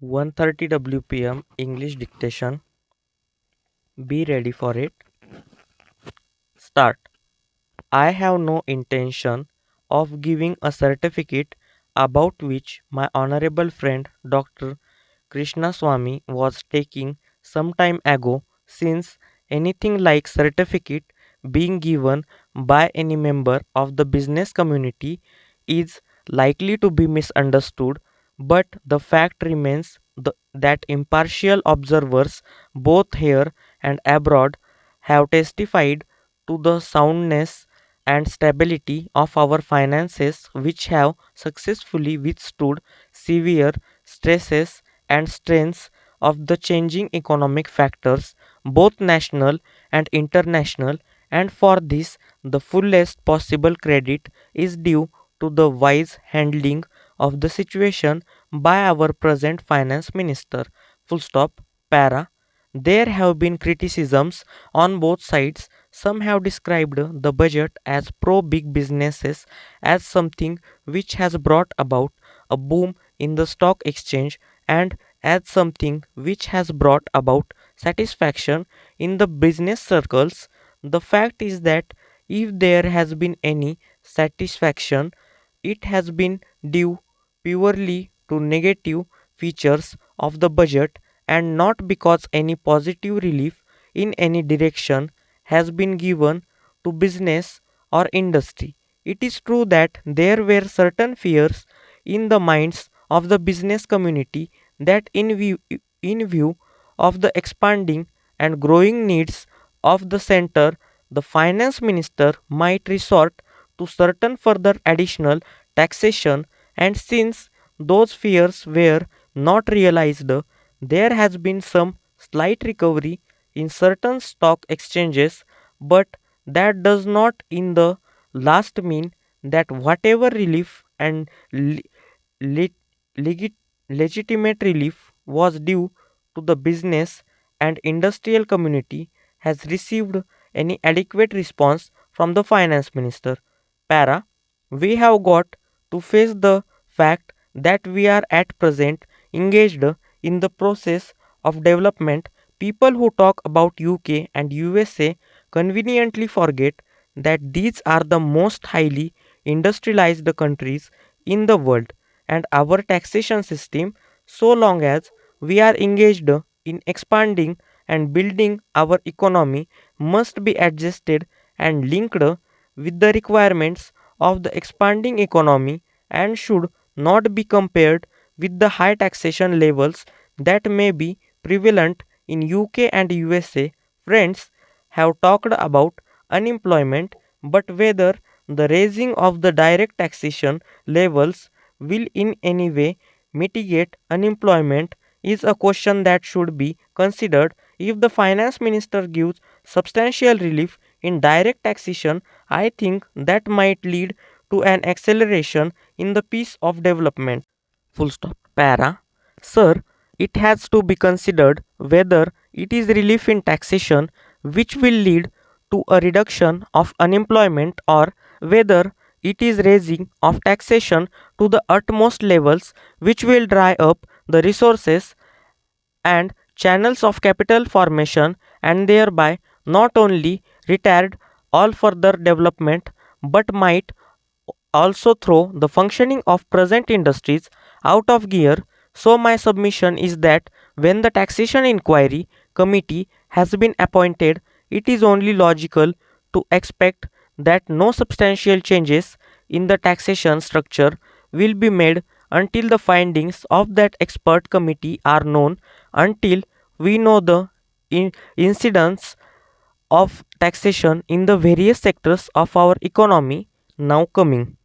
1:30 WPM English dictation. Be ready for it. Start. I have no intention of giving a certificate about which my honorable friend Dr. Krishnaswamy was taking some time ago, since anything like certificate being given by any member of the business community is likely to be misunderstood, but the fact remains that impartial observers both here and abroad have testified to the soundness and stability of our finances, which have successfully withstood severe stresses and strains of the changing economic factors, both national and international, and for this the fullest possible credit is due to the wise handling of the situation by our present finance minister. Full stop. Para. There have been criticisms on both sides. Some have described the budget as pro big businesses, as something which has brought about a boom in the stock exchange, and as something which has brought about satisfaction in the business circles. The fact is that if there has been any satisfaction, it has been due purely to negative features of the budget, and not because any positive relief in any direction has been given to business or industry. It is true that there were certain fears in the minds of the business community that in view of the expanding and growing needs of the center, the finance minister might resort to certain further additional taxation, and since those fears were not realized, there has been some slight recovery in certain stock exchanges, but that does not in the last mean that whatever relief and le- legit- legitimate relief was due to the business and industrial community has received any adequate response from the finance minister. Para. We have got to face the fact that we are at present engaged in the process of development. People who talk about UK and USA conveniently forget that these are the most highly industrialized countries in the world, and our taxation system, so long as we are engaged in expanding and building our economy, must be adjusted and linked with the requirements of the expanding economy, and should not be compared with the high taxation levels that may be prevalent in UK and USA. Friends have talked about unemployment, but whether the raising of the direct taxation levels will in any way mitigate unemployment is a question that should be considered. If the finance minister gives substantial relief in direct taxation, I think that might lead to an acceleration in the pace of development. Full stop. Para. Sir, it has to be considered whether it is relief in taxation which will lead to a reduction of unemployment, or whether it is raising of taxation to the utmost levels which will dry up the resources and channels of capital formation, and thereby not only retard all further development but might also throw the functioning of present industries out of gear. So, my submission is that when the taxation inquiry committee has been appointed, it is only logical to expect that no substantial changes in the taxation structure will be made until the findings of that expert committee are known, until we know the incidence of taxation in the various sectors of our economy. Now coming